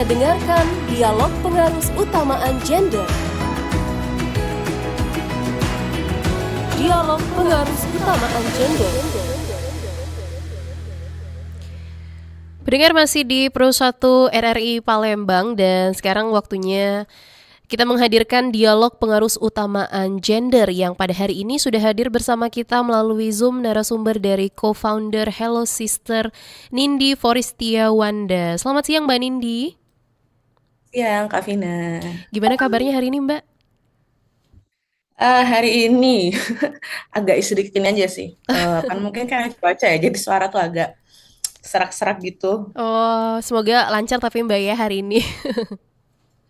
Dengarkan dialog pengarus utamaan gender. Dialog pengarus utamaan gender. Pendengar masih di Pro 1 RRI Palembang dan sekarang waktunya kita menghadirkan dialog pengarus utamaan gender yang pada hari ini sudah hadir bersama kita melalui Zoom narasumber dari co-founder Hello Sister Nindi Foristia Wanda. Selamat siang Mbak Nindi. Siang, Kak Vina. Gimana kabarnya hari ini Mbak? Hari ini agak sedikit ini aja sih. Kan mungkin kan cuaca ya, jadi suara tuh agak serak-serak gitu. Oh, semoga lancar tapi Mbak ya hari ini.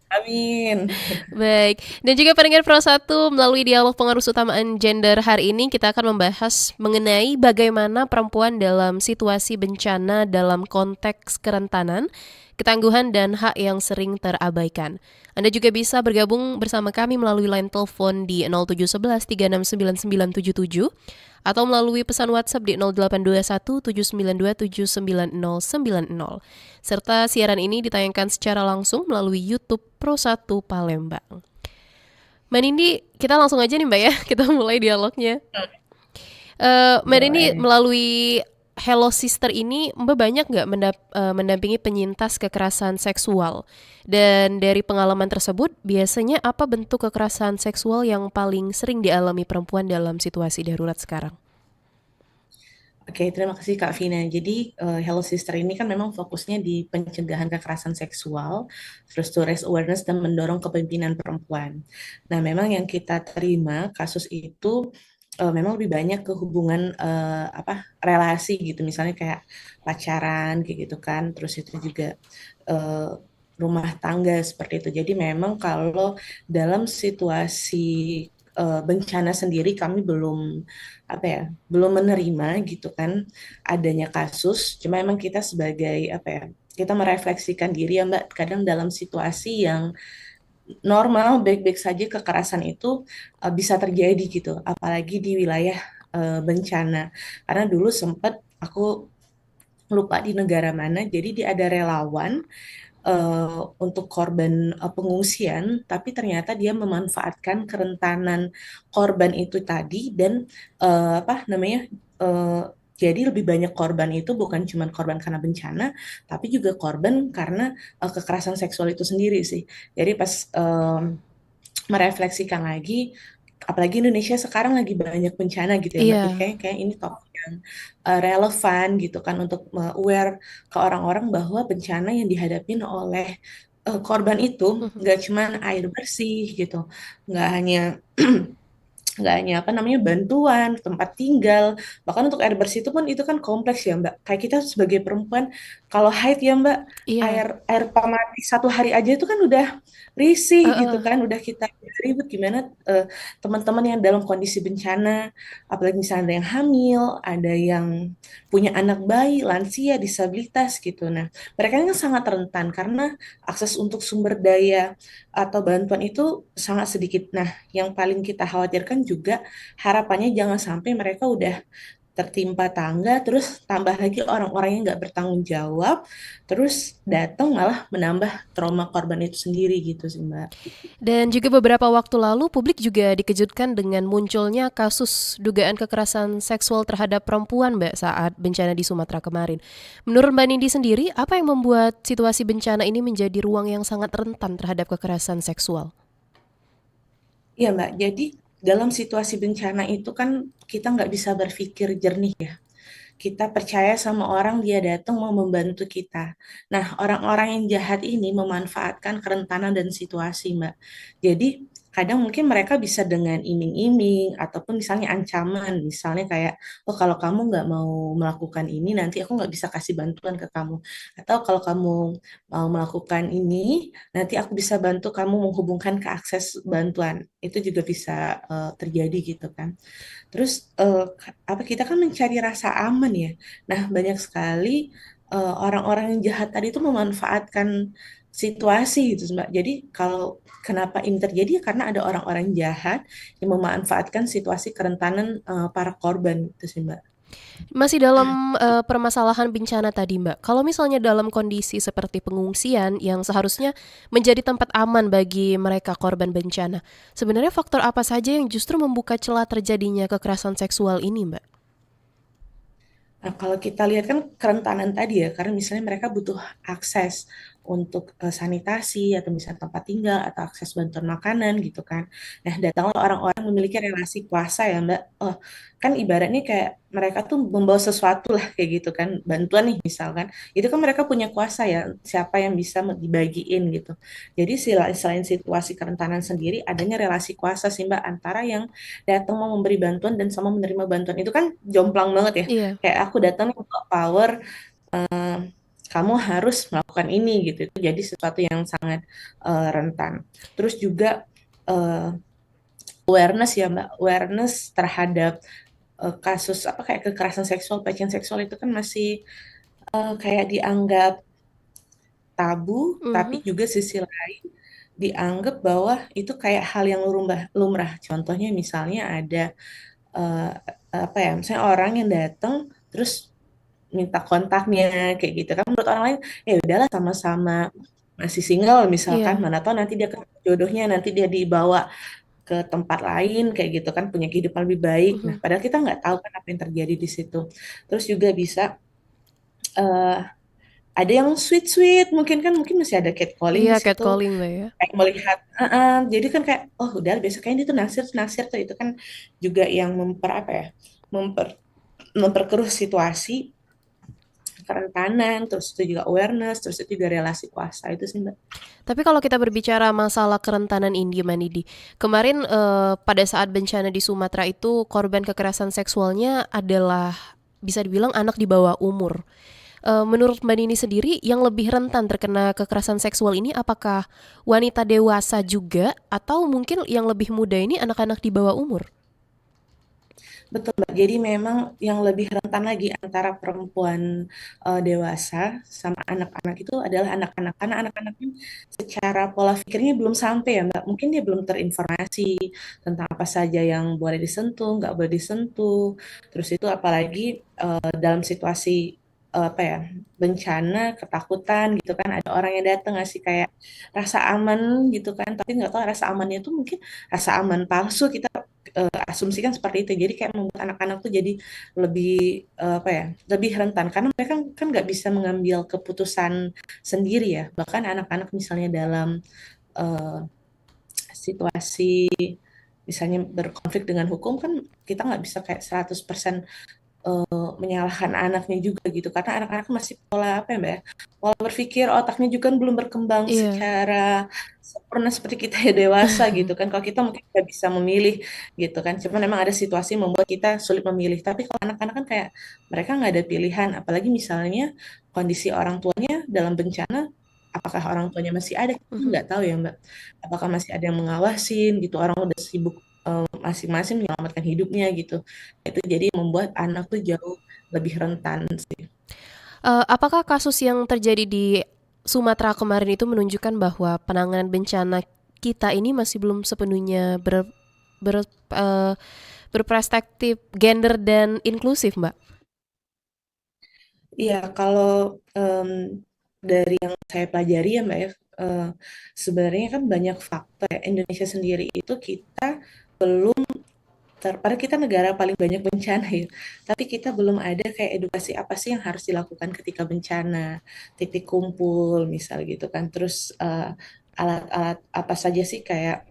Amin. Baik, dan juga pendengar Pro 1 melalui dialog pengarus utamaan gender hari ini kita akan membahas mengenai bagaimana perempuan dalam situasi bencana dalam konteks kerentanan, ketangguhan dan hak yang sering terabaikan. Anda juga bisa bergabung bersama kami melalui line telepon di 0711 369977 atau melalui pesan WhatsApp di 0821 792 79090. Serta siaran ini ditayangkan secara langsung melalui YouTube Pro 1 Palembang. Mbak Nindi, kita langsung aja nih Mbak ya, kita mulai dialognya. Mbak Nindi, Boleh. melalui Hello Sister ini Mbak banyak nggak mendampingi penyintas kekerasan seksual? Dan dari pengalaman tersebut, biasanya apa bentuk kekerasan seksual yang paling sering dialami perempuan dalam situasi darurat sekarang? Oke, terima kasih Kak Vina. Jadi, Hello Sister ini kan memang fokusnya di pencegahan kekerasan seksual, terus to raise awareness dan mendorong kepemimpinan perempuan. Nah, memang yang kita terima kasus itu memang lebih banyak ke hubungan relasi gitu, misalnya kayak pacaran kayak gitu kan, terus itu juga eh, rumah tangga seperti itu. Jadi memang kalau dalam situasi bencana sendiri kami belum menerima gitu kan adanya kasus. Cuma emang kita sebagai kita merefleksikan diri ya Mbak, kadang dalam situasi yang normal baik-baik saja kekerasan itu bisa terjadi gitu, apalagi di wilayah bencana. Karena dulu sempat aku lupa di negara mana, jadi dia ada relawan untuk korban pengungsian, tapi ternyata dia memanfaatkan kerentanan korban itu tadi dan apa namanya eh, jadi lebih banyak korban itu bukan cuma korban karena bencana, tapi juga korban karena kekerasan seksual itu sendiri sih. Jadi pas merefleksikan lagi, apalagi Indonesia sekarang lagi banyak bencana gitu ya Mbak. Jadi Iya. kayak ini topik yang relevan gitu kan untuk aware ke orang-orang bahwa bencana yang dihadapin oleh korban itu nggak cuma air bersih gitu, nggak hanya nggak hanya apa namanya bantuan tempat tinggal, bahkan untuk air bersih itu pun itu kan kompleks ya Mbak. Kayak kita sebagai perempuan kalau haid ya Mbak, Iya. air air pamati 1 hari aja itu kan udah risih gitu Heeh. kan, udah kita ribet gimana eh, teman-teman yang dalam kondisi bencana, apalagi misalnya ada yang hamil, ada yang punya anak bayi, lansia, disabilitas gitu. Nah, mereka kan sangat rentan karena akses untuk sumber daya atau bantuan itu sangat sedikit. Nah, yang paling kita khawatirkan juga harapannya jangan sampai mereka udah tertimpa tangga, terus tambah lagi orang-orang yang nggak bertanggung jawab, terus datang malah menambah trauma korban itu sendiri gitu sih Mbak. Dan juga beberapa waktu lalu publik juga dikejutkan dengan munculnya kasus dugaan kekerasan seksual terhadap perempuan Mbak saat bencana di Sumatera kemarin. Menurut Mbak Nindi sendiri, apa yang membuat situasi bencana ini menjadi ruang yang sangat rentan terhadap kekerasan seksual? Iya Mbak, jadi dalam situasi bencana itu kan kita nggak bisa berpikir jernih ya. Kita percaya sama orang, dia datang mau membantu kita. Nah, orang-orang yang jahat ini memanfaatkan kerentanan dan situasi, Mbak. Jadi, kadang mungkin mereka bisa dengan iming-iming ataupun misalnya ancaman, misalnya kayak, oh kalau kamu nggak mau melakukan ini, nanti aku nggak bisa kasih bantuan ke kamu. Atau kalau kamu mau melakukan ini, nanti aku bisa bantu kamu menghubungkan ke akses bantuan. Itu juga bisa terjadi gitu kan. Terus apa kita kan mencari rasa aman ya. Nah, banyak sekali orang-orang yang jahat tadi itu memanfaatkan situasi gitu, Mbak. Jadi kalau kenapa ini terjadi ya karena ada orang-orang jahat yang memanfaatkan situasi kerentanan para korban itu sih, Mbak. Masih dalam permasalahan bencana tadi, Mbak. Kalau misalnya dalam kondisi seperti pengungsian yang seharusnya menjadi tempat aman bagi mereka korban bencana, sebenarnya faktor apa saja yang justru membuka celah terjadinya kekerasan seksual ini, Mbak? Nah, kalau kita lihat kan kerentanan tadi ya, karena misalnya mereka butuh akses untuk sanitasi atau misalnya tempat tinggal atau akses bantuan makanan gitu kan. Nah, datanglah orang-orang memiliki relasi kuasa ya Mbak. Oh, kan ibaratnya kayak mereka tuh membawa sesuatu lah kayak gitu kan. Bantuan nih misalkan. Itu kan mereka punya kuasa ya, siapa yang bisa dibagiin gitu. Jadi selain situasi kerentanan sendiri, adanya relasi kuasa sih Mbak antara yang datang mau memberi bantuan dan sama menerima bantuan. Itu kan jomplang banget ya, Iya. kayak aku datang nih untuk power, kamu harus melakukan ini gitu. Itu jadi sesuatu yang sangat rentan. Terus juga uh, awareness ya Mbak, awareness terhadap kasus apa kayak kekerasan seksual, pelecehan seksual itu kan masih kayak dianggap tabu, tapi Mhm. juga sisi lain dianggap bahwa itu kayak hal yang lumrah. Lumrah. Contohnya misalnya ada eh, apa ya, misalnya orang yang datang terus minta kontaknya kayak gitu kan, menurut orang lain ya udahlah sama-sama masih single misalkan, Iya. mana tahu nanti dia ketemu jodohnya, nanti dia dibawa ke tempat lain kayak gitu kan, punya kehidupan lebih baik. Nah, Mhm. padahal kita nggak tahu kan apa yang terjadi di situ. Terus juga bisa eh, ada yang sweet-sweet, mungkin kan mungkin masih ada catcalling Iya, di situ, catcalling, Mbak, ya. kayak melihat jadi kan kayak oh udah besok kayaknya itu naksir naksir tuh, itu kan juga yang memper apa ya, memper memperkeruh situasi kerentanan, terus itu juga awareness, terus itu juga relasi kuasa itu sih Mbak. Tapi kalau kita berbicara masalah kerentanan ini, Manidi, kemarin pada saat bencana di Sumatera itu korban kekerasan seksualnya adalah bisa dibilang anak di bawah umur. Menurut Mbak Nini sendiri, yang lebih rentan terkena kekerasan seksual ini apakah wanita dewasa juga atau mungkin yang lebih muda ini anak-anak di bawah umur? Betul Mbak. Jadi memang yang lebih rentan lagi antara perempuan dewasa sama anak-anak itu adalah anak-anak. Karena anak-anak kan secara pola pikirnya belum sampai ya Mbak. Mungkin dia belum terinformasi tentang apa saja yang boleh disentuh, nggak boleh disentuh. Terus itu apalagi dalam situasi apa ya, bencana, ketakutan gitu kan, ada orang yang datang ngasih kayak rasa aman gitu kan, tapi nggak tahu rasa amannya itu mungkin rasa aman palsu, kita asumsikan seperti itu. Jadi kayak membuat anak-anak tuh jadi lebih apa ya, lebih rentan karena mereka kan nggak bisa mengambil keputusan sendiri ya. Bahkan anak-anak misalnya dalam eh, situasi misalnya berkonflik dengan hukum kan, kita nggak bisa kayak 100% menyalahkan anaknya juga gitu, karena anak-anak masih pola apa ya Mbak ya, pola berpikir otaknya juga kan belum berkembang Iya. secara sempurna seperti kita ya dewasa gitu kan. Kalau kita mungkin nggak bisa memilih gitu kan, cuma memang ada situasi yang membuat kita sulit memilih. Tapi kalau anak-anak kan kayak mereka nggak ada pilihan, apalagi misalnya kondisi orang tuanya dalam bencana, apakah orang tuanya masih ada, kita Mhm. nggak tahu ya Mbak, apakah masih ada yang mengawasin gitu, orang udah sibuk masing-masing menyelamatkan hidupnya gitu. Itu jadi membuat anak tuh jauh lebih rentan sih. Apakah kasus yang terjadi di Sumatera kemarin itu menunjukkan bahwa penanganan bencana kita ini masih belum sepenuhnya ber eee, berperspektif gender dan inklusif, Mbak? Iya, kalau em, dari yang saya pelajari ya Mbak ya, eh, sebenarnya kan banyak faktor ya. Indonesia sendiri itu kita belum padahal kita negara paling banyak bencana ya, tapi kita belum ada kayak edukasi apa sih yang harus dilakukan ketika bencana, titik kumpul misal gitu kan, terus alat-alat apa saja sih kayak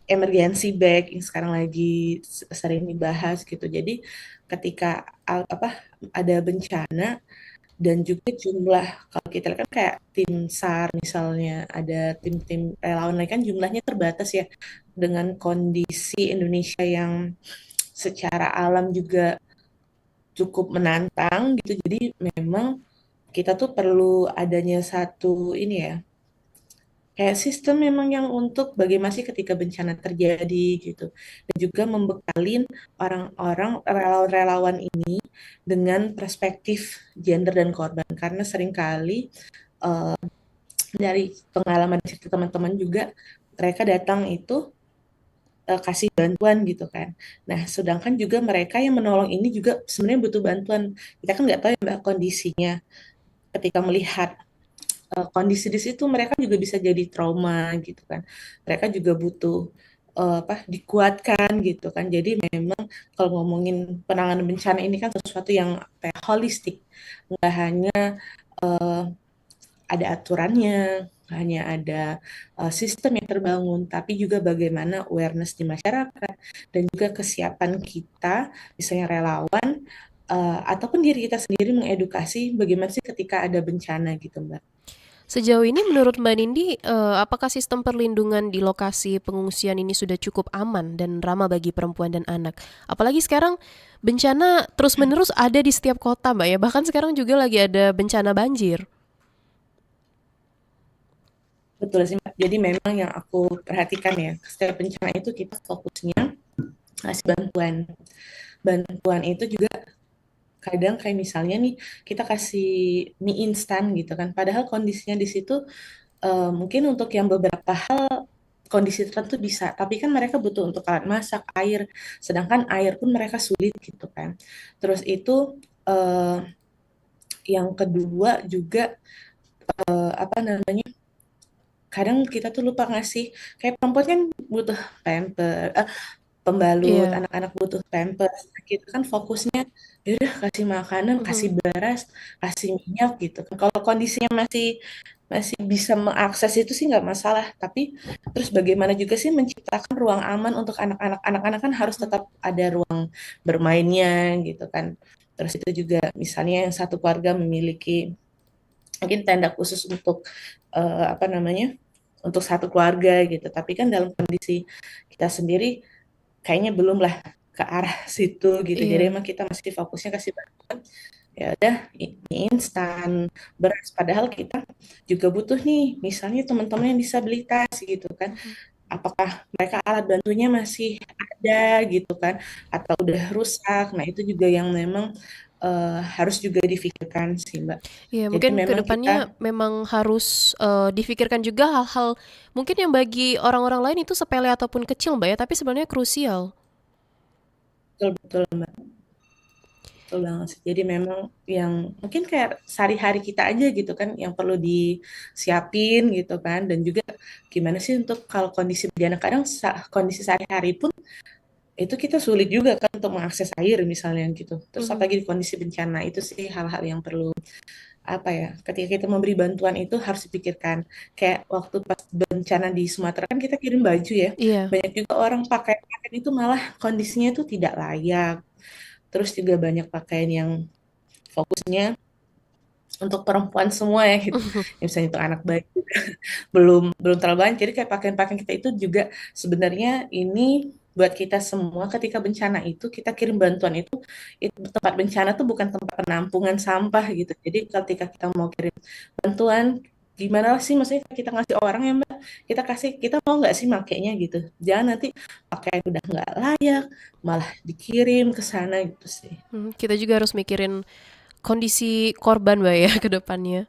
emergency bag yang sekarang lagi sering dibahas gitu. Jadi ketika apa ada bencana dan juga jumlah, kalau kita lihat kan kayak tim SAR misalnya, ada tim-tim relawan lain kan jumlahnya terbatas ya, dengan kondisi Indonesia yang secara alam juga cukup menantang gitu. Jadi memang kita tuh perlu adanya satu ini ya, kayak sistem memang yang untuk bagaimana sih ketika bencana terjadi gitu. Dan juga membekalin orang-orang relawan-relawan ini dengan perspektif gender dan korban. Karena seringkali dari pengalaman cerita teman-teman juga, mereka datang itu kasih bantuan gitu kan. Nah, sedangkan juga mereka yang menolong ini juga sebenarnya butuh bantuan. Kita kan nggak tahu ya Mbak kondisinya ketika melihat kondisi di situ mereka juga bisa jadi trauma gitu kan. Mereka juga butuh dikuatkan gitu kan. Jadi memang kalau ngomongin penanganan bencana ini kan sesuatu yang apa ya, holistik, nggak hanya eh, ada aturannya, nggak hanya ada sistem yang terbangun, tapi juga bagaimana awareness di masyarakat dan juga kesiapan kita, misalnya relawan ataupun diri kita sendiri mengedukasi bagaimana sih ketika ada bencana gitu, Mbak. Sejauh ini menurut Mbak Nindi, apakah sistem perlindungan di lokasi pengungsian ini sudah cukup aman dan ramah bagi perempuan dan anak? Apalagi sekarang bencana terus-menerus ada di setiap kota, Mbak ya. Bahkan sekarang juga lagi ada bencana banjir. Betul sih, Mbak. Jadi memang yang aku perhatikan ya, setiap bencana itu kita fokusnya ngasih bantuan. Bantuan itu juga kadang kayak misalnya nih kita kasih mie instan gitu kan. Padahal kondisinya di situ mungkin untuk yang beberapa hal kondisi tertentu bisa, tapi kan mereka butuh untuk alat masak, air, sedangkan air pun mereka sulit gitu kan. Terus itu eh, yang kedua juga apa namanya? Kadang kita tuh lupa ngasih kayak perempuan kan butuh pamper, pembalut, Iya. anak-anak butuh pampers. Nah, kita kan fokusnya ya udah kasih makanan, kasih Mhm. beras, kasih minyak gitu. Kalau kondisinya masih masih bisa mengakses itu sih nggak masalah. Tapi terus bagaimana juga sih menciptakan ruang aman untuk anak-anak. Anak-anak kan harus tetap ada ruang bermainnya gitu kan. Terus itu juga misalnya yang satu keluarga memiliki mungkin tenda khusus untuk apa namanya untuk satu keluarga gitu. Tapi kan dalam kondisi kita sendiri kayaknya belum lah ke arah situ gitu. Jadi Iya. emang kita masih fokusnya kasih bantuan ya udah mie instan, beras. Padahal kita juga butuh nih, misalnya teman-teman yang disabilitas gitu kan. Mhm. Apakah mereka alat bantunya masih ada gitu kan, atau udah rusak? Nah itu juga yang memang harus juga difikirkan sih Mbak. Iya, Jadi mungkin memang kita kedepannya memang harus difikirkan juga hal-hal mungkin yang bagi orang-orang lain itu sepele ataupun kecil, Mbak ya, tapi sebenarnya krusial. betul-betul betul banget sih. Jadi memang yang mungkin kayak sehari-hari kita aja gitu kan yang perlu disiapin gitu kan dan juga gimana sih untuk kalau kondisi bencana kadang kondisi sehari-hari pun itu kita sulit juga kan untuk mengakses air misalnya gitu. Terus Mhm. apalagi di kondisi bencana itu sih hal-hal yang perlu apa ya ketika kita memberi bantuan itu harus dipikirkan kayak waktu pas bencana di Sumatera kan kita kirim baju ya Iya. banyak juga orang pakai pakaian itu malah kondisinya itu tidak layak. Terus juga banyak pakaian yang fokusnya untuk perempuan semua ya gitu. Ya, misalnya untuk anak bayi juga belum belum terlalu banyak. Jadi kayak pakaian-pakaian kita itu juga sebenarnya ini buat kita semua ketika bencana itu kita kirim bantuan itu tempat bencana tuh bukan tempat penampungan sampah gitu. Jadi ketika kita mau kirim bantuan gimana sih maksudnya kita ngasih orang ya Mbak kita kasih kita mau nggak sih makainya gitu jangan nanti pakaian udah nggak layak malah dikirim ke sana gitu sih. Kita juga harus mikirin kondisi korban, Mbak ya, ke depannya.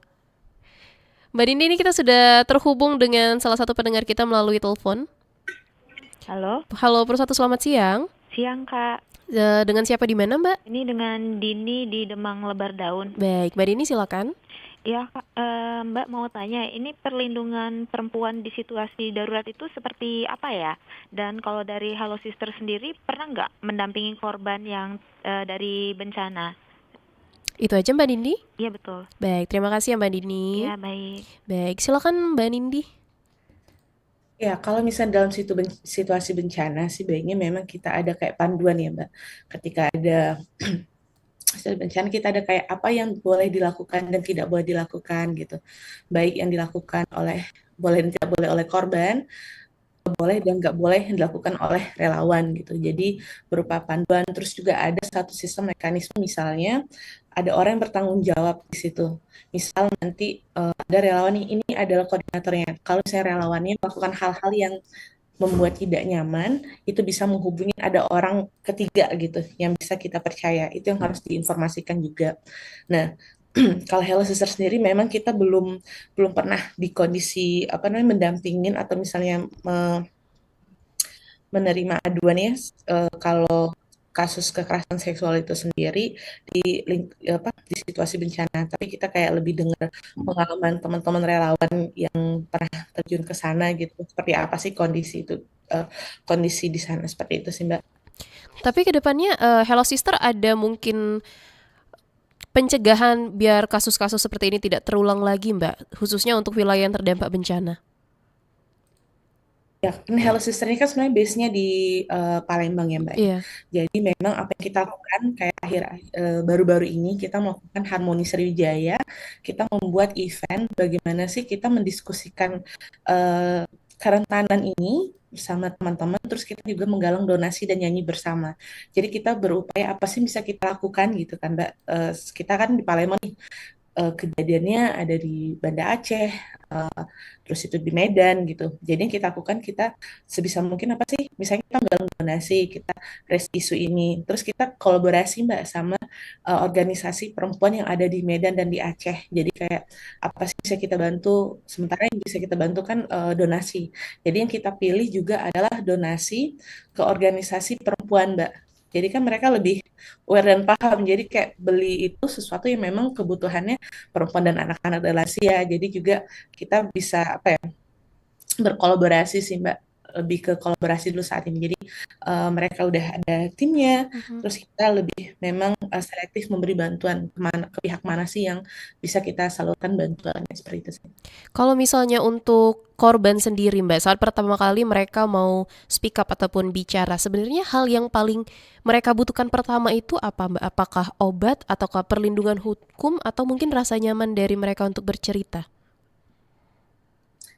Mbak Dini, ini kita sudah terhubung dengan salah satu pendengar kita melalui telepon. Halo, Halo Persatu, selamat siang. siang Kak. Dengan siapa di mana, Mbak? Ini dengan Dini di Demang Lebar Daun. Baik, Mbak Dini silakan. Ya, Kak, Mbak mau tanya, ini perlindungan perempuan di situasi darurat itu seperti apa ya? Dan kalau dari Halo Sister sendiri, pernah nggak mendampingi korban yang dari bencana? Itu aja Mbak Nindi? Iya betul. Baik, terima kasih ya Mbak Dini. Iya baik. Baik, silakan Mbak Nindi. Ya, kalau misalnya dalam situasi bencana sih baiknya memang kita ada kayak panduan ya, Mbak. Ketika ada situasi bencana kita ada kayak apa yang boleh dilakukan dan tidak boleh dilakukan gitu. Baik yang dilakukan oleh boleh dan tidak boleh oleh korban, boleh dan nggak boleh yang dilakukan oleh relawan gitu. Jadi berupa panduan terus juga ada satu sistem mekanisme misalnya ada orang yang bertanggung jawab di situ. Misal nanti ada relawan ini adalah koordinatornya. Kalau saya relawannya melakukan hal-hal yang membuat tidak nyaman, itu bisa menghubungi ada orang ketiga gitu yang bisa kita percaya. Itu yang harus diinformasikan juga. Nah, kalau Hello Sister sendiri memang kita belum belum pernah di kondisi apa namanya mendampingin atau misalnya menerima aduannya kalau kasus kekerasan seksual itu sendiri di situasi bencana, tapi kita kayak lebih dengar pengalaman teman-teman relawan yang pernah terjun ke sana gitu. Seperti apa sih kondisi di sana seperti itu sih Mbak. Tapi kedepannya Hello Sister ada mungkin pencegahan biar kasus-kasus seperti ini tidak terulang lagi, Mbak, khususnya untuk wilayah yang terdampak bencana. Ya, kan Hello Sister ini kan sebenarnya base-nya di Palembang ya Mbak. Iya. Jadi memang apa yang kita lakukan kayak baru-baru ini kita melakukan Harmoni Sriwijaya, kita membuat event bagaimana sih kita mendiskusikan kerentanan ini bersama teman-teman, terus kita juga menggalang donasi dan nyanyi bersama. Jadi kita berupaya apa sih bisa kita lakukan gitu kan Mbak. Kita kan di Palembang nih, kejadiannya ada di Banda Aceh, terus itu di Medan gitu. Jadi yang kita lakukan kita sebisa mungkin apa sih? Misalnya kita menggalang donasi, kita raise isu ini, terus kita kolaborasi Mbak sama organisasi perempuan yang ada di Medan dan di Aceh. Jadi kayak apa sih bisa kita bantu? Sementara yang bisa kita bantu kan donasi. Jadi yang kita pilih juga adalah donasi ke organisasi perempuan Mbak. Jadi kan mereka lebih aware dan paham. Jadi kayak beli itu sesuatu yang memang kebutuhannya perempuan dan anak-anak dan lansia. Jadi juga kita bisa apa ya berkolaborasi sih Mbak, lebih ke kolaborasi dulu saat ini. Jadi mereka udah ada timnya, terus kita lebih memang selektif memberi bantuan ke pihak mana sih yang bisa kita salurkan bantuannya seperti itu sih. Kalau misalnya untuk korban sendiri, Mbak, saat pertama kali mereka mau speak up ataupun bicara, sebenarnya hal yang paling mereka butuhkan pertama itu apa, Mbak? Apakah obat, ataukah perlindungan hukum, atau mungkin rasa nyaman dari mereka untuk bercerita?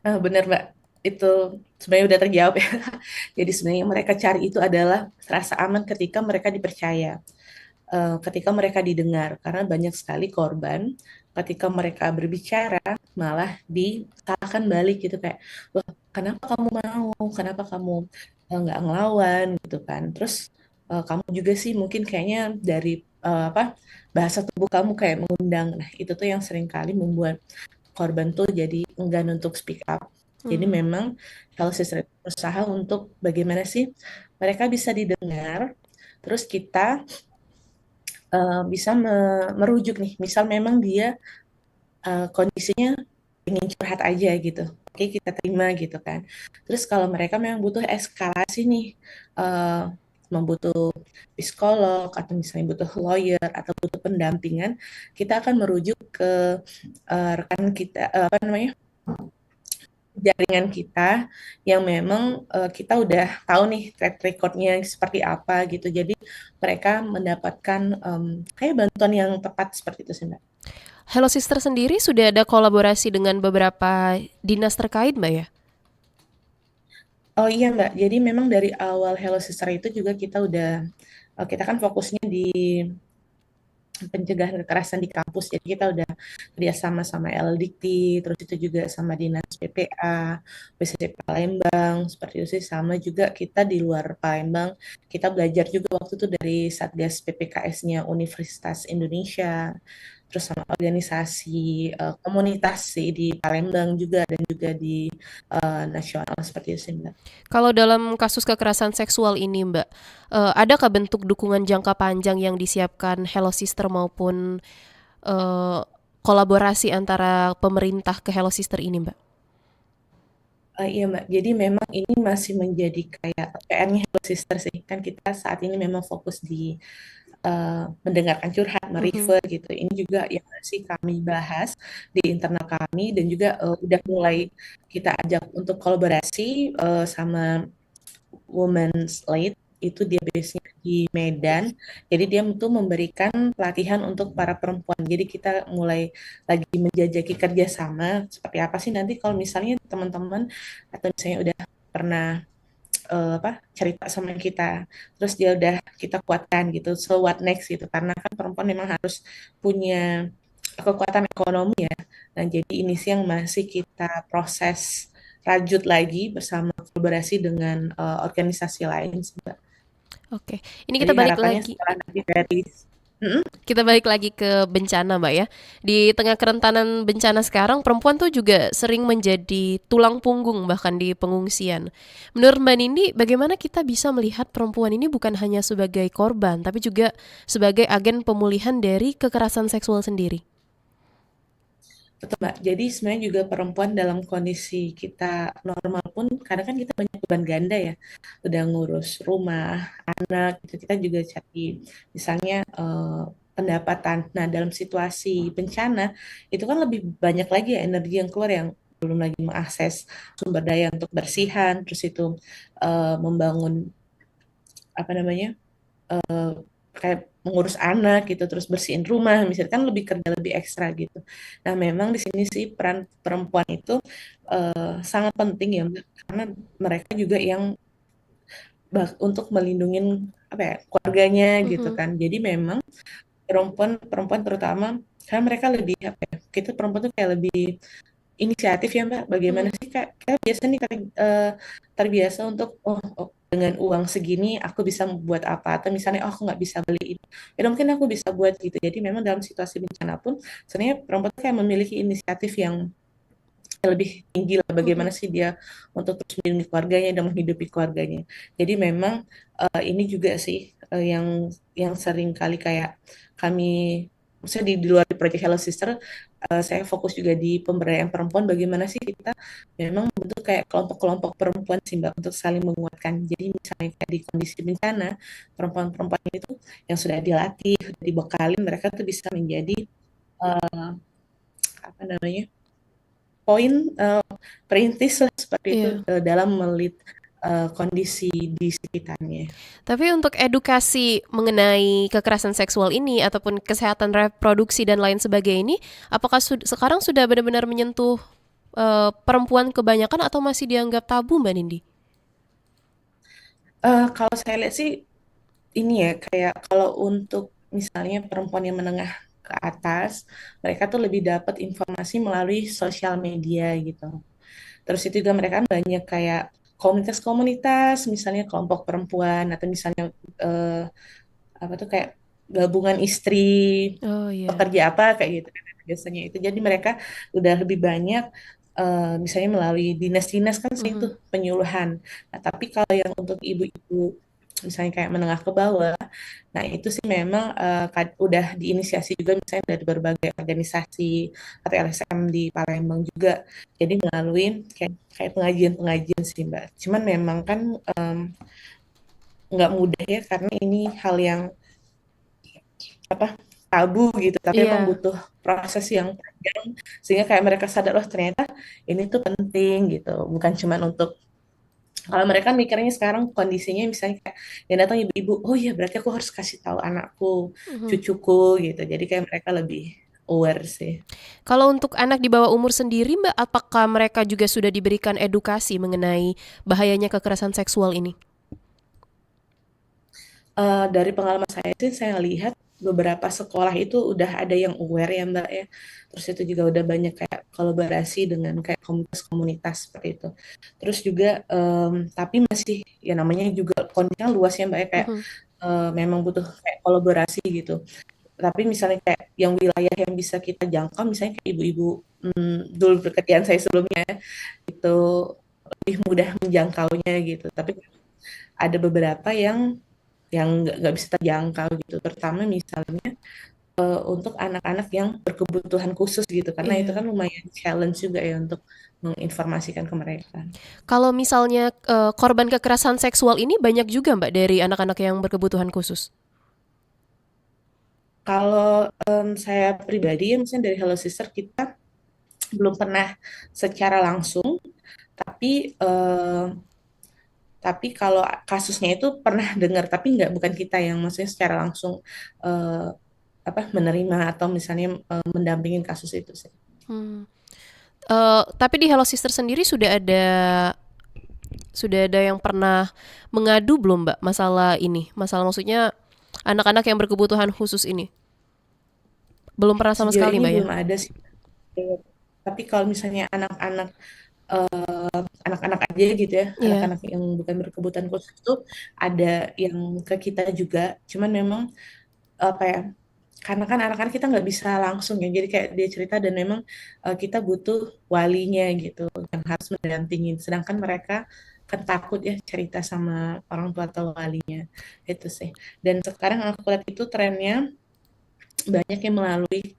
Benar Mbak, itu sebenarnya udah terjawab ya. Jadi sebenarnya yang mereka cari itu adalah rasa aman ketika mereka dipercaya, ketika mereka didengar. Karena banyak sekali korban ketika mereka berbicara malah disalahkan balik gitu kayak, wah kenapa kamu mau, kenapa kamu nggak ngelawan gitu kan. Terus kamu juga sih mungkin kayaknya dari apa bahasa tubuh kamu kayak mengundang. Nah itu tuh yang sering kali membuat korban tuh jadi enggan untuk speak up. Jadi memang kalau siswa berusaha untuk bagaimana sih mereka bisa didengar, terus kita bisa merujuk nih. Misal memang dia kondisinya ingin curhat aja gitu. Oke, kita terima gitu kan. Terus kalau mereka memang butuh eskalasi nih, uh, membutuh psikolog atau misalnya butuh lawyer atau butuh pendampingan, kita akan merujuk ke rekan kita, apa namanya, jaringan kita yang memang kita udah tahu nih track recordnya seperti apa gitu. Jadi mereka mendapatkan kayak bantuan yang tepat seperti itu sih Mbak. Hello Sister sendiri sudah ada kolaborasi dengan beberapa dinas terkait, Mbak, ya? Oh iya Mbak, jadi memang dari awal Hello Sister itu juga kita kan fokusnya di pencegahan kekerasan di kampus. Jadi kita udah kerjasama sama LDikti, terus itu juga sama Dinas PPA, BCD Palembang, seperti itu sih. Sama juga kita di luar Palembang, kita belajar juga waktu itu dari Satgas PPKS-nya Universitas Indonesia, terus sama organisasi komunitas sih di Palembang juga dan juga di nasional seperti itu sih Mbak. Kalau dalam kasus kekerasan seksual ini, Mbak, adakah bentuk dukungan jangka panjang yang disiapkan Hello Sister maupun eh, kolaborasi antara pemerintah ke Hello Sister ini, Mbak? Iya Mbak, jadi memang ini masih menjadi kayak PR-nya Hello Sister sih. Kan kita saat ini memang fokus di mendengarkan curhat, merefer gitu. Ini juga yang masih kami bahas di internal kami dan juga udah mulai kita ajak untuk kolaborasi sama Women's Lead, itu dia base-nya di Medan. Jadi dia tuh memberikan pelatihan untuk para perempuan. Jadi kita mulai lagi menjajaki kerjasama seperti apa sih nanti kalau misalnya teman-teman atau misalnya udah pernah cerita sama kita, terus dia udah kita kuatkan gitu. So what next gitu? Karena kan perempuan memang harus punya kekuatan ekonomi ya. Nah jadi ini sih yang masih kita proses rajut lagi bersama kolaborasi dengan organisasi lain, Mbak. Oke, ini Jadi kita balik harapannya lagi. setelah nanti dari Mm-mm. Kita balik lagi ke bencana, Mbak ya. Di tengah kerentanan bencana sekarang, perempuan tuh juga sering menjadi tulang punggung bahkan di pengungsian. Menurut Mbak Nindi, bagaimana kita bisa melihat perempuan ini bukan hanya sebagai korban, tapi juga sebagai agen pemulihan dari kekerasan seksual sendiri? Betul, Mbak. Jadi sebenarnya juga perempuan dalam kondisi kita normal pun kadang kan kita banyak beban ganda ya. Udah ngurus rumah, anak, gitu. Kita juga cari misalnya pendapatan. Nah, dalam situasi bencana itu kan lebih banyak lagi ya energi yang keluar yang belum lagi mengakses sumber daya untuk bersihan, terus itu membangun apa namanya? Kayak mengurus anak gitu, terus bersihin rumah, misalnya kan lebih kerja lebih ekstra gitu. Nah, memang di sini sih peran perempuan itu sangat penting ya, Mbak, karena mereka juga yang untuk melindungi apa ya keluarganya gitu Mhm. kan. Jadi memang perempuan perempuan terutama karena mereka lebih apa ya, kita perempuan tuh kayak lebih inisiatif ya Mbak. Bagaimana Mhm. sih Kak? Kita biasa nih terbiasa untuk dengan uang segini aku bisa buat apa? Atau misalnya aku nggak bisa beli ini, ya mungkin aku bisa buat gitu. Jadi memang dalam situasi bencana pun sebenarnya perempuan tuh kayak memiliki inisiatif yang lebih tinggi lah. Mhm. Bagaimana sih dia untuk terus melindungi keluarganya dan menghidupi keluarganya. Jadi memang ini juga sih yang sering kali kayak kami maksudnya di luar di Project Hello Sister, saya fokus juga di pemberdayaan perempuan. Bagaimana sih kita memang bentuk kayak kelompok-kelompok perempuan sih Mbak untuk saling menguatkan. Jadi misalnya kayak di kondisi bencana, perempuan-perempuan itu yang sudah dilatih, sudah dibekalin, mereka tuh bisa menjadi eh, apa namanya poin perintis lah seperti itu Iya. dalam melit kondisi di sekitarnya. Tapi untuk edukasi mengenai kekerasan seksual ini ataupun kesehatan reproduksi dan lain sebagainya ini, apakah sekarang sudah benar-benar menyentuh perempuan kebanyakan atau masih dianggap tabu, Mbak Nindi? Kalau saya lihat sih ini ya kayak kalau untuk misalnya perempuan yang menengah ke atas, mereka tuh lebih dapat informasi melalui sosial media gitu. Terus itu juga mereka kan banyak kayak komunitas-komunitas, misalnya kelompok perempuan atau misalnya eh, apa tuh kayak gabungan istri Oh iya. pekerja apa kayak gitu kan biasanya itu. Jadi mereka udah lebih banyak misalnya melalui dinas-dinas kan sering tuh Mhm. penyuluhan. Nah, tapi kalau yang untuk ibu-ibu misalnya kayak menengah ke bawah, nah itu sih memang udah diinisiasi juga misalnya dari berbagai organisasi atau LSM di Palembang juga. Jadi melalui kayak kayak pengajian-pengajian sih Mbak. Cuman memang kan nggak mudah ya karena ini hal yang apa tabu gitu tapi emang Iya. butuh proses yang panjang sehingga kayak mereka sadar oh ternyata ini tuh penting gitu bukan cuma untuk kalau mereka mikirnya sekarang kondisinya misalnya kayak yang datang ibu-ibu oh iya berarti aku harus kasih tahu anakku Mhm. cucuku gitu jadi kayak mereka lebih aware sih. Kalau untuk anak di bawah umur sendiri, Mbak, apakah mereka juga sudah diberikan edukasi mengenai bahayanya kekerasan seksual ini? Dari pengalaman saya sih saya lihat beberapa sekolah itu udah ada yang aware ya Mbak ya. Terus itu juga udah banyak kayak kolaborasi dengan kayak komunitas-komunitas seperti itu. Terus juga tapi masih ya namanya juga kondisinya luas ya Mbak ya kayak Mhm. memang butuh kayak kolaborasi gitu. Tapi misalnya kayak yang wilayah yang bisa kita jangkau misalnya kayak ibu-ibu dulu pekerjaan saya sebelumnya itu lebih mudah menjangkaunya gitu. Tapi ada beberapa yang nggak bisa terjangkau gitu terutama misalnya untuk anak-anak yang berkebutuhan khusus gitu karena itu kan Iya. lumayan challenge juga ya untuk menginformasikan ke mereka. Kalau misalnya korban kekerasan seksual ini banyak juga, Mbak, dari anak-anak yang berkebutuhan khusus. Kalau saya pribadi ya misalnya dari Hello Sister kita belum pernah secara langsung tapi tapi kalau kasusnya itu pernah dengar tapi nggak bukan kita yang maksudnya secara langsung eh, apa menerima atau misalnya mendampingin kasus itu sih. Hmm. Tapi di Hello Sister sendiri sudah ada yang pernah mengadu belum, Mbak, masalah ini? Masalah maksudnya anak-anak yang berkebutuhan khusus ini. Belum pernah sama Sejauh sekali, ini Mbak ya? belum ada sih. Tapi kalau misalnya anak-anak aja gitu ya, Iya. anak-anak yang bukan berkebutuhan khusus itu ada yang ke kita juga. Cuman memang apa ya? karena kan anak-anak kita nggak bisa langsung ya, jadi kayak dia cerita dan memang kita butuh walinya gitu yang harus mendampingin, sedangkan mereka kan takut ya cerita sama orang tua atau walinya itu sih. Dan sekarang aku lihat itu trennya banyak yang melalui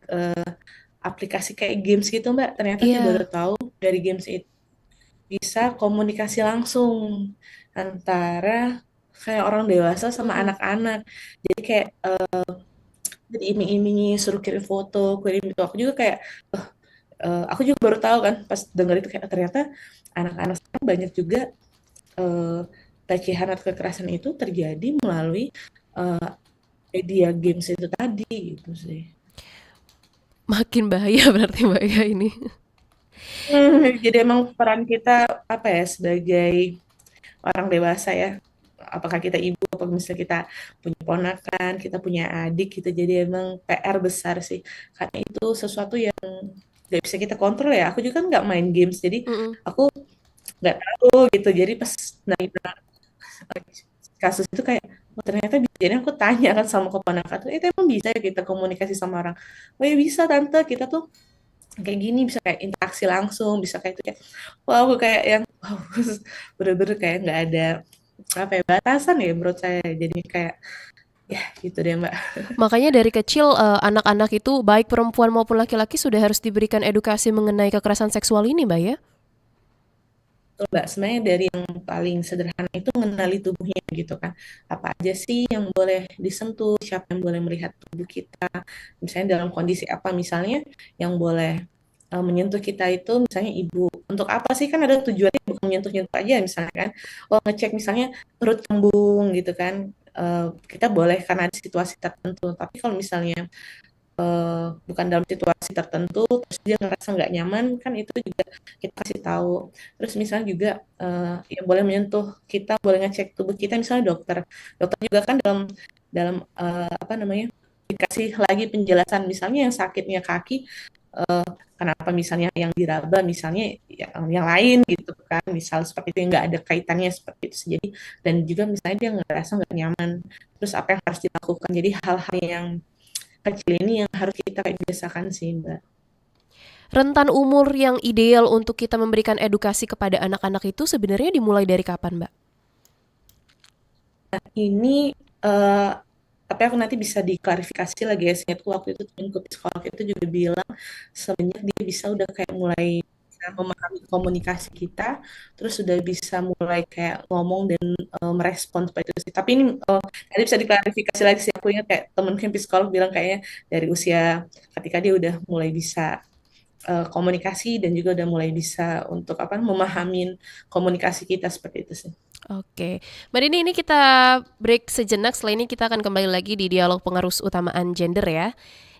aplikasi kayak games gitu Mbak. Ternyata saya baru Iya. tahu dari games itu bisa komunikasi langsung antara kayak orang dewasa sama Mm-mm. anak-anak. Jadi kayak jadi iming-imingi suruh kirim foto, kirim itu. Aku juga kayak aku juga baru tahu kan pas denger itu kayak ternyata anak-anak sekarang banyak juga eh, pelecehan atau kekerasan itu terjadi melalui eh, media games itu tadi gitu sih. Makin bahaya berarti Mbak ya ini. Jadi emang peran kita apa ya sebagai orang dewasa ya, apakah kita ibu apa misalnya kita punya ponakan, kita punya adik gitu, jadi emang PR besar sih karena itu sesuatu yang nggak bisa kita kontrol ya. Aku juga kan nggak main games, jadi Mm-mm. aku nggak tahu gitu. Jadi pas nah kasus itu kayak oh, ternyata bisa. Jadi aku tanya kan sama keponakan tuh, itu emang bisa ya kita komunikasi sama orang? Oh ya bisa tante, kita tuh kayak gini bisa kayak interaksi langsung, bisa kayak itu kayak wow, aku kayak yang wow, bener-bener kayak nggak ada apa ya batasan ya menurut saya. Jadi kayak ya gitu deh Mbak. Makanya dari kecil anak-anak itu baik perempuan maupun laki-laki sudah harus diberikan edukasi mengenai kekerasan seksual ini, Mbak ya? Betul, Mbak, sebenarnya dari yang paling sederhana itu mengenali tubuhnya gitu kan. Apa aja sih yang boleh disentuh, siapa yang boleh melihat tubuh kita, misalnya dalam kondisi apa, misalnya yang boleh menyentuh kita itu misalnya ibu. Untuk apa sih, kan ada tujuannya bukan menyentuh-nyentuh aja misalnya kan. Oh ngecek misalnya perut kembung gitu kan. Kita boleh karena ada situasi tertentu. Tapi kalau misalnya bukan dalam situasi tertentu terus dia ngerasa nggak nyaman kan itu juga kita kasih tahu. Terus misalnya juga yang boleh menyentuh kita, boleh ngecek tubuh kita misalnya dokter. Dokter juga kan dalam dalam apa namanya dikasih lagi penjelasan, misalnya yang sakitnya kaki kenapa misalnya yang diraba misalnya yang lain gitu kan, misal seperti itu yang nggak ada kaitannya seperti itu. Jadi dan juga misalnya dia ngerasa nggak nyaman, terus apa yang harus dilakukan. Jadi hal-hal yang kecil ini yang harus kita kayak biasakan sih Mbak. Rentan umur yang ideal untuk kita memberikan edukasi kepada anak-anak itu sebenarnya dimulai dari kapan, Mbak? Ini eh tapi aku nanti bisa diklarifikasi lagi ya. Seingatku waktu itu temanku psikolog itu juga bilang sebenarnya dia bisa udah kayak mulai bisa memahami komunikasi kita, terus sudah bisa mulai kayak ngomong dan merespon seperti itu sih. Tapi ini nanti bisa diklarifikasi lagi sih. Aku ingat kayak temenku yang psikolog bilang kayaknya dari usia ketika dia udah mulai bisa komunikasi dan juga udah mulai bisa untuk apa memahamin komunikasi kita seperti itu sih. Oke, Mbak Dini, ini kita break sejenak. Setelah ini kita akan kembali lagi di dialog pengarus utamaan gender ya.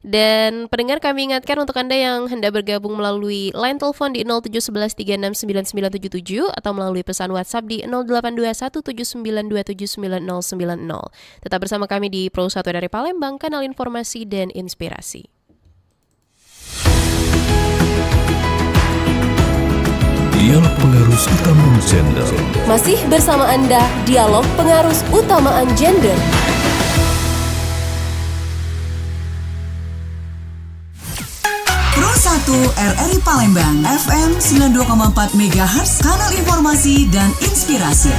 Dan pendengar, kami ingatkan untuk Anda yang hendak bergabung melalui line telepon di 0711369977 atau melalui pesan WhatsApp di 082179279090. Tetap bersama kami di Pro 1 dari Palembang, kanal informasi dan inspirasi. Dialog Pengarus Utamaan Gender. Masih bersama Anda, Dialog Pengarus Utamaan Gender. Pro 1 RRI Palembang, FM 92,4 MHz, kanal informasi dan inspirasi.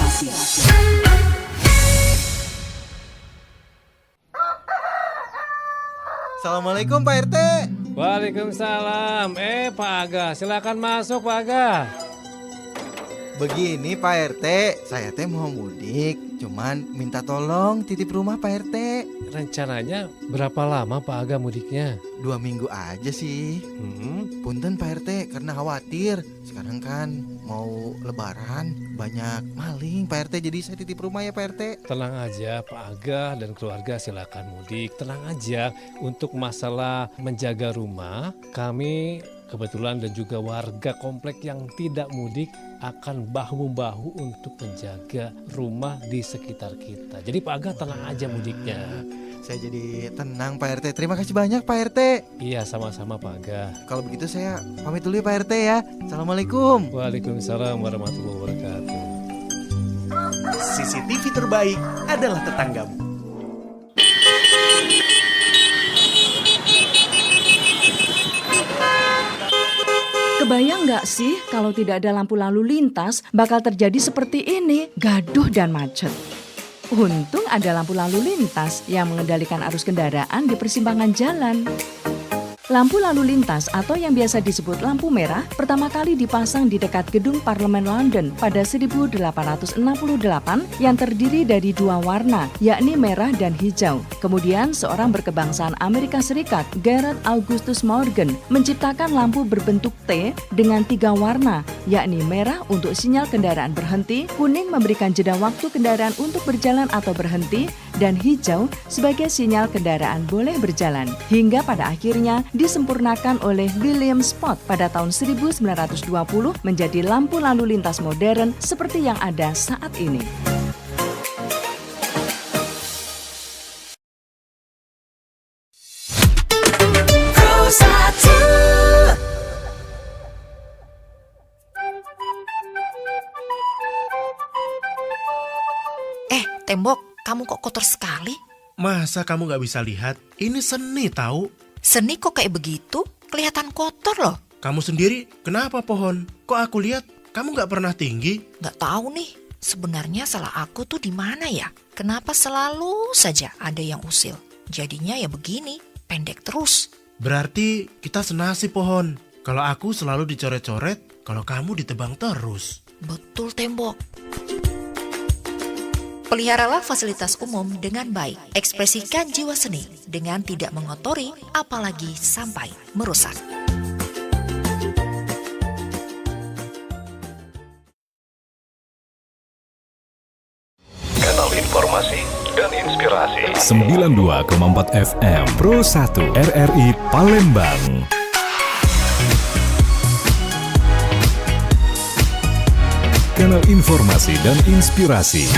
Assalamualaikum Pak RT. Waalaikumsalam. Pak Aga, silakan masuk Pak Aga. Begini Pak RT, saya teh mau mudik, cuman minta tolong titip rumah Pak RT. Rencananya berapa lama Pak Aga mudiknya? 2 minggu aja sih. Punten Pak RT, karena khawatir. Sekarang kan mau lebaran, banyak maling Pak RT, jadi saya titip rumah ya Pak RT. Tenang aja Pak Aga dan keluarga, silakan mudik. Tenang aja, untuk masalah menjaga rumah, kami kebetulan dan juga warga komplek yang tidak mudik akan bahu-membahu untuk menjaga rumah di sekitar kita. Jadi Pak Aga tenang aja mudiknya. Saya jadi tenang Pak RT. Terima kasih banyak Pak RT. Iya, sama-sama Pak Aga. Kalau begitu saya pamit dulu ya Pak RT ya. Assalamualaikum. Waalaikumsalam warahmatullahi wabarakatuh. CCTV terbaik adalah tetanggamu. Kebayang nggak sih kalau tidak ada lampu lalu lintas bakal terjadi seperti ini, gaduh dan macet. Untung ada lampu lalu lintas yang mengendalikan arus kendaraan di persimpangan jalan. Lampu lalu lintas atau yang biasa disebut lampu merah pertama kali dipasang di dekat gedung Parlemen London pada 1868 yang terdiri dari dua warna, yakni merah dan hijau. Kemudian seorang berkebangsaan Amerika Serikat, Garrett Augustus Morgan, menciptakan lampu berbentuk T dengan tiga warna, yakni merah untuk sinyal kendaraan berhenti, kuning memberikan jeda waktu kendaraan untuk berjalan atau berhenti, dan hijau sebagai sinyal kendaraan boleh berjalan. Hingga pada akhirnya disempurnakan oleh William Spot pada tahun 1920 menjadi lampu lalu lintas modern seperti yang ada saat ini. Tembok, kamu kok kotor sekali? Masa kamu gak bisa lihat? Ini seni tahu. Seni kok kayak begitu? Kelihatan kotor loh. Kamu sendiri, kenapa pohon? Kok aku lihat kamu gak pernah tinggi? Gak tahu nih, sebenarnya salah aku tuh di mana ya? Kenapa selalu saja ada yang usil? Jadinya ya begini, pendek terus. Berarti kita senasib pohon. Kalau aku selalu dicoret-coret, kalau kamu ditebang terus. Betul Tembok. Peliharalah fasilitas umum dengan baik. Ekspresikan jiwa seni dengan tidak mengotori, apalagi sampai merusak. Kanal informasi dan inspirasi 92,4 FM Pro 1 RRI Palembang. Kanal informasi dan inspirasi.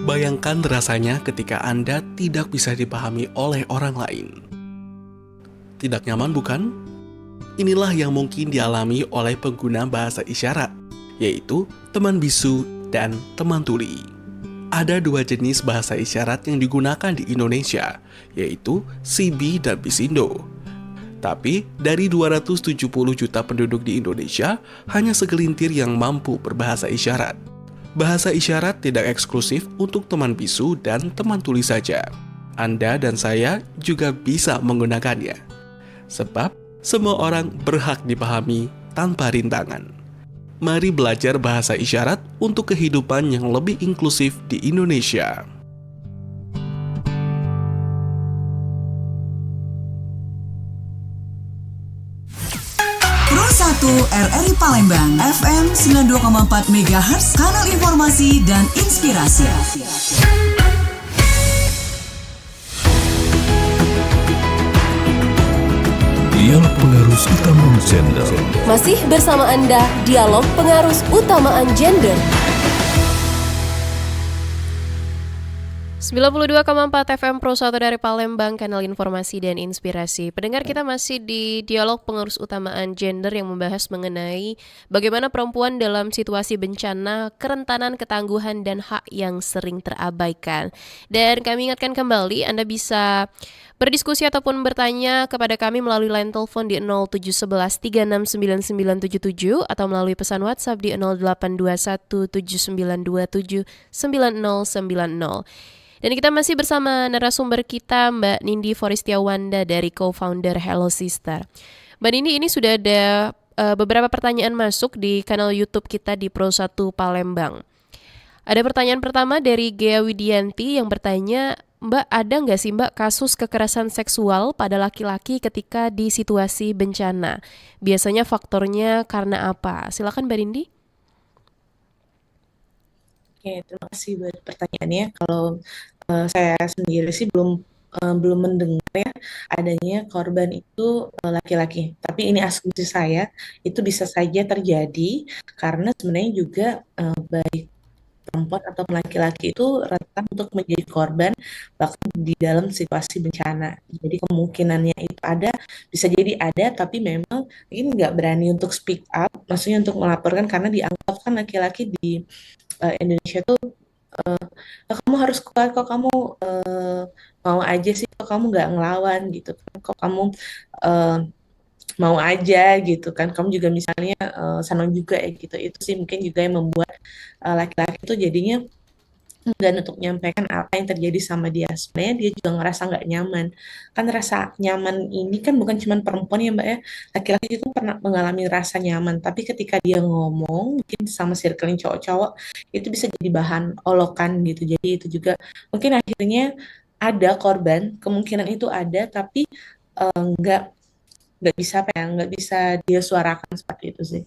Bayangkan rasanya ketika Anda tidak bisa dipahami oleh orang lain. Tidak nyaman bukan? Inilah yang mungkin dialami oleh pengguna bahasa isyarat, yaitu teman bisu dan teman tuli. Ada dua jenis bahasa isyarat yang digunakan di Indonesia, yaitu CB dan Bisindo. Tapi dari 270 juta penduduk di Indonesia, hanya segelintir yang mampu berbahasa isyarat. Bahasa isyarat tidak eksklusif untuk teman bisu dan teman tuli saja. Anda dan saya juga bisa menggunakannya. Sebab semua orang berhak dipahami tanpa rintangan. Mari belajar bahasa isyarat untuk kehidupan yang lebih inklusif di Indonesia. Pro 1 RRI Palembang, FM 92,4 MHz, kanal informasi dan inspirasi. Dialog Pengarus Utamaan Gender. Masih bersama Anda, Dialog Pengarus Utamaan Gender. 92,4 FM Pro 1 dari Palembang, kanal informasi dan inspirasi. Pendengar, kita masih di Dialog Pengurus Utamaan Gender yang membahas mengenai bagaimana perempuan dalam situasi bencana, kerentanan, ketangguhan, dan hak yang sering terabaikan. Dan kami ingatkan kembali, Anda bisa berdiskusi ataupun bertanya kepada kami melalui line telepon di 0711 369977 atau melalui pesan WhatsApp di 0821 7927 9090. Dan kita masih bersama narasumber kita Mbak Nindi Foristiawanda dari co-founder Hello Sister. Mbak Nindi, ini sudah ada beberapa pertanyaan masuk di kanal YouTube kita di Pro 1 Palembang. Ada pertanyaan pertama dari Gea Widianti yang bertanya, Mbak, ada nggak sih Mbak kasus kekerasan seksual pada laki-laki ketika di situasi bencana? Biasanya faktornya karena apa? Silakan Mbak Nindi. Oke, terima kasih buat pertanyaannya. Kalau saya sendiri sih belum mendengar ya adanya korban itu laki-laki. Tapi ini asumsi saya, itu bisa saja terjadi karena sebenarnya juga baik perempuan atau laki-laki itu rentan untuk menjadi korban bahkan di dalam situasi bencana. Jadi kemungkinannya itu ada, bisa jadi ada, tapi memang ini nggak berani untuk speak up, maksudnya untuk melaporkan karena dianggap kan laki-laki di Indonesia tuh kamu harus kuat kok, kamu mau aja sih, kok kamu nggak ngelawan gitu kan, kok kamu eh, mau aja gitu kan, kamu juga misalnya senang juga ya gitu. Itu sih mungkin juga yang membuat laki-laki itu jadinya enggan untuk menyampaikan apa yang terjadi sama dia. Sebenarnya dia juga ngerasa nggak nyaman. Kan rasa nyaman ini kan bukan cuma perempuan ya Mbak ya. Laki-laki itu pernah mengalami rasa nyaman. Tapi ketika dia ngomong, mungkin sama circling cowok-cowok, itu bisa jadi bahan olokan gitu. Jadi itu juga mungkin akhirnya ada korban, kemungkinan itu ada, tapi nggak bisa apa ya, nggak bisa dia suarakan seperti itu sih.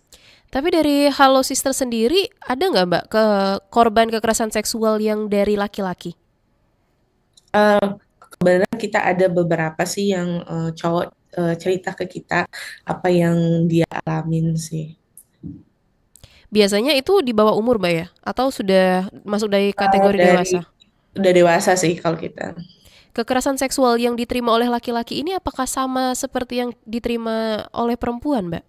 Tapi dari Halo Sister sendiri, ada nggak Mbak korban kekerasan seksual yang dari laki-laki? Kebetulan kita ada beberapa sih yang cowok cerita ke kita apa yang dia alamin sih. Biasanya itu di bawah umur Mbak ya? Atau sudah masuk dari kategori dewasa? Udah dewasa sih kalau kita. Kekerasan seksual yang diterima oleh laki-laki ini apakah sama seperti yang diterima oleh perempuan Mbak?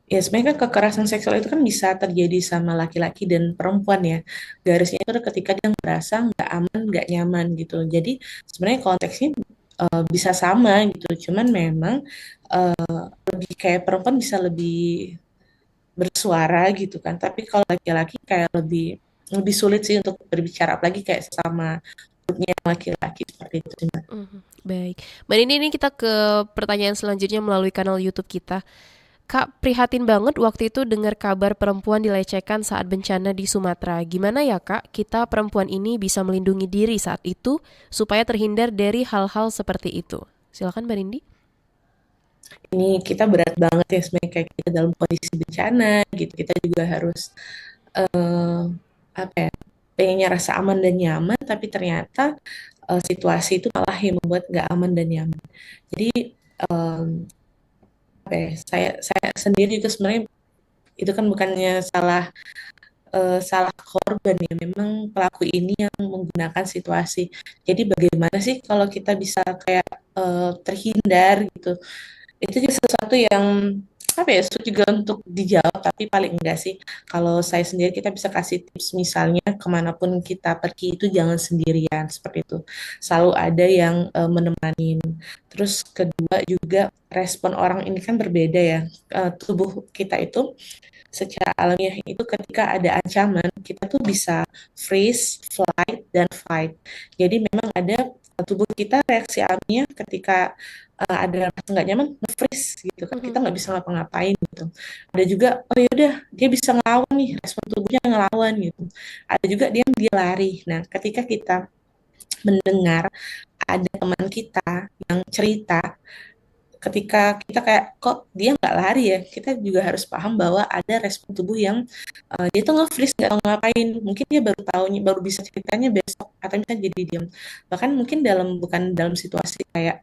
Ya sebenarnya kan kekerasan seksual itu kan bisa terjadi sama laki-laki dan perempuan ya. Garisnya itu ketika dia ngerasa nggak aman, nggak nyaman gitu. Jadi sebenarnya konteksnya bisa sama gitu. Cuman memang lebih kayak perempuan bisa lebih bersuara gitu kan. Tapi kalau laki-laki kayak lebih sulit sih untuk berbicara, apalagi kayak sama grupnya laki-laki seperti itu sih, Mbak. Baik. Mbak ini kita ke pertanyaan selanjutnya melalui kanal YouTube kita. Kak, prihatin banget waktu itu dengar kabar perempuan dilecehkan saat bencana di Sumatera. Gimana ya Kak, kita perempuan ini bisa melindungi diri saat itu supaya terhindar dari hal-hal seperti itu? Silakan Mbak Rindi. Ini kita berat banget ya sebenarnya, kayak kita dalam kondisi bencana gitu. Kita juga harus apa ya, pengennya rasa aman dan nyaman, tapi ternyata situasi itu malah yang membuat nggak aman dan nyaman. Jadi apa ya, saya sendiri juga sebenarnya itu kan bukannya salah korban ya, memang pelaku ini yang menggunakan situasi. Jadi bagaimana sih kalau kita bisa kayak terhindar gitu? Itu juga sesuatu yang apa ya, sulit juga untuk dijawab, tapi paling enggak sih kalau saya sendiri kita bisa kasih tips, misalnya kemanapun kita pergi itu jangan sendirian seperti itu, selalu ada yang menemani. Terus kedua juga respon orang ini kan berbeda ya. Tubuh kita itu secara alamiah itu ketika ada ancaman kita tuh bisa freeze, flight, dan fight. Jadi memang ada tubuh kita reaksi alamiah ketika ada rasa nggak nyaman, nge-freeze gitu kan, kita nggak bisa ngapa-ngapain gitu. Ada juga oh yaudah dia bisa ngelawan nih, respon tubuhnya ngelawan gitu. Ada juga dia lari. Nah ketika kita mendengar ada teman kita yang cerita, ketika kita kayak kok dia nggak lari ya, kita juga harus paham bahwa ada respon tubuh yang dia tuh nge-freeze, nggak tahu ngapain. Mungkin dia baru tahunya, baru bisa ceritanya besok, atau misalnya jadi diam. Bahkan mungkin bukan dalam situasi kayak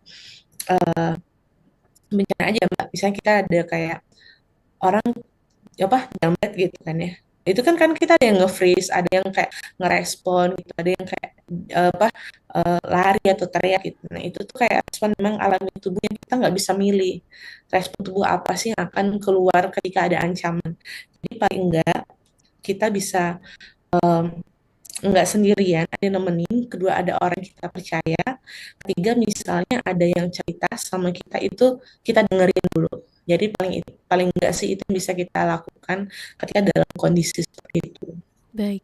bencana aja Mbak, misalnya kita ada kayak orang apa jamret gitu kan ya, itu kan kita ada yang nge-freeze, ada yang kayak ngerespon gitu, ada yang kayak apa lari atau teriak gitu. Nah itu tuh kayak respon memang alami tubuh yang kita nggak bisa milih respon tubuh apa sih yang akan keluar ketika ada ancaman. Jadi paling enggak kita bisa nggak sendirian, ada yang nemenin, kedua ada orang yang kita percaya, ketiga misalnya ada yang cerita sama kita, itu kita dengerin dulu. Jadi paling enggak sih itu bisa kita lakukan ketika dalam kondisi seperti itu. Baik.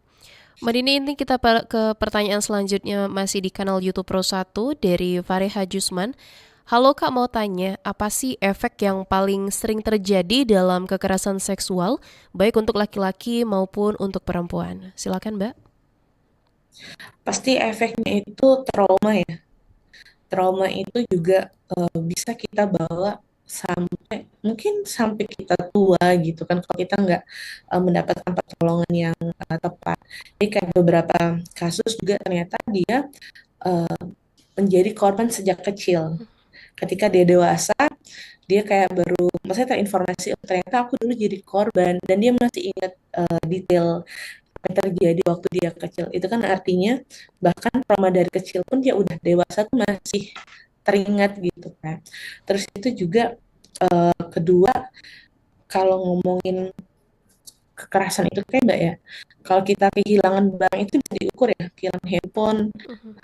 Mbak Dini, ini kita ke pertanyaan selanjutnya masih di kanal YouTube Pro 1 dari Fareha Jusman. Halo Kak, mau tanya, apa sih efek yang paling sering terjadi dalam kekerasan seksual, baik untuk laki-laki maupun untuk perempuan? Silakan Mbak. Pasti efeknya itu trauma ya. Trauma itu juga bisa kita bawa mungkin sampai kita tua gitu kan, kalau kita nggak mendapatkan pertolongan yang tepat. Jadi kayak beberapa kasus juga ternyata dia menjadi korban sejak kecil. Ketika dia dewasa, dia kayak maksudnya terinformasi, oh, ternyata aku dulu jadi korban, dan dia masih ingat detail apa yang terjadi waktu dia kecil. Itu kan artinya bahkan trauma dari kecil pun dia udah dewasa tuh masih teringat gitu kan. Terus itu juga kedua, kalau ngomongin kekerasan itu kayak Mbak ya. Kalau kita kehilangan barang itu bisa diukur ya, kehilangan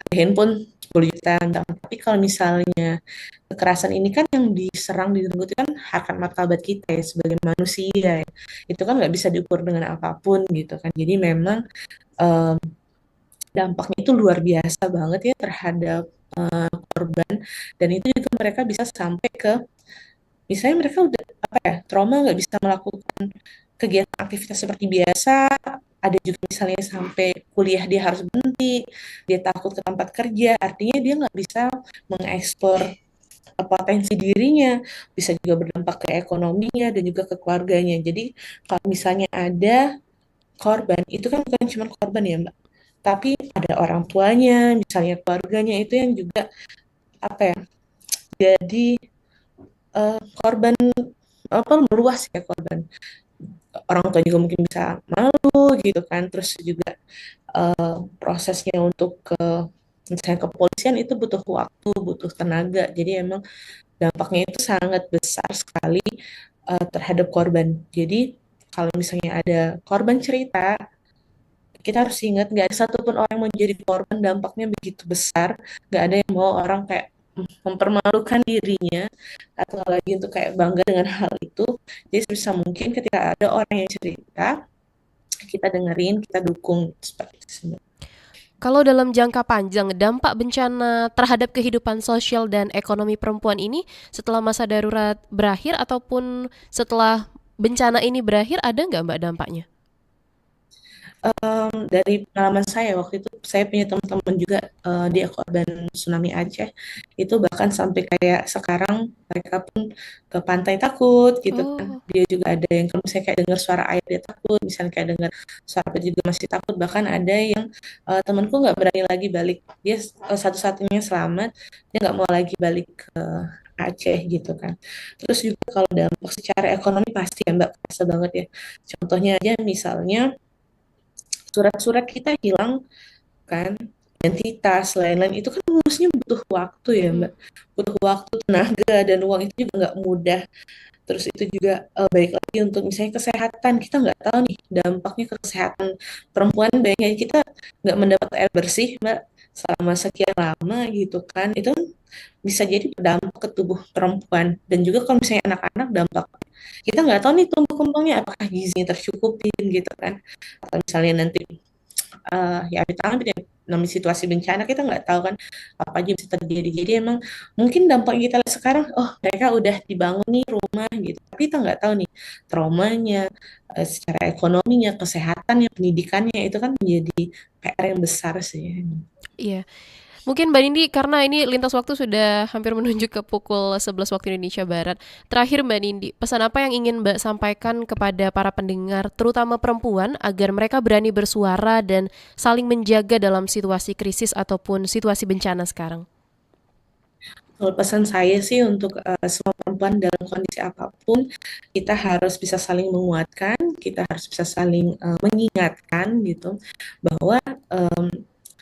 handphone 10 juta. Tapi kalau misalnya kekerasan ini kan yang diserang, direnggut itu kan harkat martabat kita ya sebagai manusia ya. Itu kan nggak bisa diukur dengan apapun gitu kan. Jadi memang em, dampaknya itu luar biasa banget ya terhadap korban, dan itu juga mereka bisa sampai ke misalnya mereka udah apa ya, trauma, nggak bisa melakukan kegiatan aktivitas seperti biasa. Ada juga misalnya sampai kuliah dia harus berhenti, dia takut ke tempat kerja, artinya dia nggak bisa mengeksplor potensi dirinya, bisa juga berdampak ke ekonominya dan juga ke keluarganya. Jadi kalau misalnya ada korban, itu kan bukan cuma korban ya Mbak, tapi ada orang tuanya, misalnya keluarganya itu yang juga apa ya, jadi korban apa meluas ya korban. Orang tua juga mungkin bisa malu gitu kan, terus juga prosesnya untuk ke misalnya kepolisian itu butuh waktu, butuh tenaga. Jadi emang dampaknya itu sangat besar sekali terhadap korban. Jadi kalau misalnya ada korban cerita, kita harus ingat nggak ada satupun orang yang mau jadi korban, dampaknya begitu besar. Nggak ada yang mau orang kayak mempermalukan dirinya atau lagi untuk kayak bangga dengan hal itu. Jadi sebisa mungkin ketika ada orang yang cerita, kita dengerin, kita dukung seperti itu. Kalau dalam jangka panjang, dampak bencana terhadap kehidupan sosial dan ekonomi perempuan ini setelah masa darurat berakhir ataupun setelah bencana ini berakhir, ada nggak Mbak dampaknya? Dari pengalaman saya waktu itu, saya punya teman-teman juga dia korban tsunami Aceh, itu bahkan sampai kayak sekarang mereka pun ke pantai takut gitu kan. Dia juga ada yang kalau misalnya kayak dengar suara air dia takut, misalnya kayak dengar suara apa juga masih takut. Bahkan ada yang temanku nggak berani lagi balik, dia satu-satunya selamat, dia nggak mau lagi balik ke Aceh gitu kan. Terus juga kalau dampak secara ekonomi pasti ya Mbak, kerasa banget ya. Contohnya aja misalnya surat-surat kita hilang kan, identitas, lain-lain itu kan ngurusnya butuh waktu ya Mbak, butuh waktu, tenaga, dan uang itu juga nggak mudah. Terus itu juga baik lagi untuk misalnya kesehatan, kita nggak tahu nih dampaknya ke kesehatan perempuan. Bayangin kita nggak mendapat air bersih Mbak selama sekian lama gitu kan, itu bisa jadi berdampak ke tubuh perempuan. Dan juga kalau misalnya anak-anak, dampak kita nggak tahu nih tumbuh kembangnya apakah gizinya tercukupin gitu kan, atau misalnya nanti ya ditangani namanya situasi bencana, kita nggak tahu kan apa aja bisa terjadi. Jadi emang mungkin dampak yang kita lihat sekarang, oh mereka udah dibangun nih rumah gitu, tapi kita nggak tahu nih traumanya, secara ekonominya, kesehatannya, pendidikannya, itu kan menjadi PR yang besar sih. Iya. Mungkin Mbak Nindi, karena ini lintas waktu sudah hampir menuju ke pukul 11 waktu Indonesia Barat. Terakhir Mbak Nindi, pesan apa yang ingin Mbak sampaikan kepada para pendengar, terutama perempuan, agar mereka berani bersuara dan saling menjaga dalam situasi krisis ataupun situasi bencana sekarang? Kalau pesan saya sih untuk semua perempuan dalam kondisi apapun, kita harus bisa saling menguatkan, kita harus bisa saling mengingatkan gitu, bahwa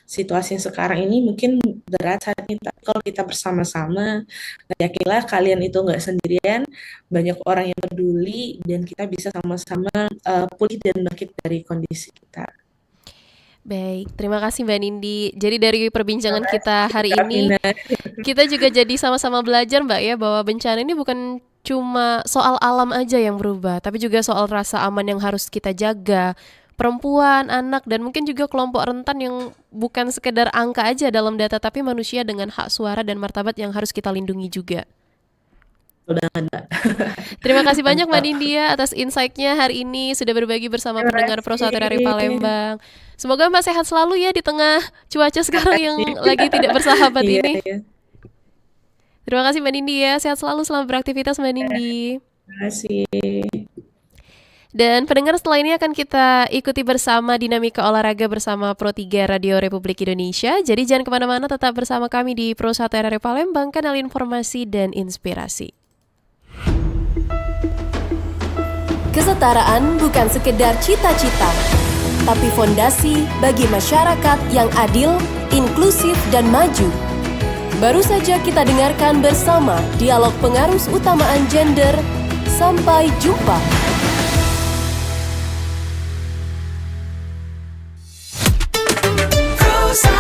situasi yang sekarang ini mungkin berat saat ini, tapi kalau kita bersama-sama, yakinlah kalian itu nggak sendirian, banyak orang yang peduli, dan kita bisa sama-sama pulih dan bangkit dari kondisi kita. Baik, terima kasih Mbak Nindi. Jadi dari perbincangan kita hari ini, kita juga jadi sama-sama belajar Mbak ya, bahwa bencana ini bukan cuma soal alam aja yang berubah, tapi juga soal rasa aman yang harus kita jaga. Perempuan, anak, dan mungkin juga kelompok rentan yang bukan sekedar angka aja dalam data, tapi manusia dengan hak suara dan martabat yang harus kita lindungi juga. Terima kasih banyak Mbak Nindya atas insight-nya hari ini, sudah berbagi bersama pendengar Pro 1 RRI Palembang. Semoga Mbak sehat selalu ya di tengah cuaca sekarang yang lagi tidak bersahabat ini. Terima kasih Mbak Nindya, sehat selalu, selamat beraktivitas Mbak Nindi. Terima kasih. Dan pendengar, setelah ini akan kita ikuti bersama dinamika olahraga bersama Pro 3 Radio Republik Indonesia. Jadi jangan kemana-mana, tetap bersama kami di Pro 1 RRI Palembang, kanal informasi dan inspirasi. Kesetaraan bukan sekedar cita-cita, tapi fondasi bagi masyarakat yang adil, inklusif, dan maju. Baru saja kita dengarkan bersama dialog pengarus utamaan gender. Sampai jumpa.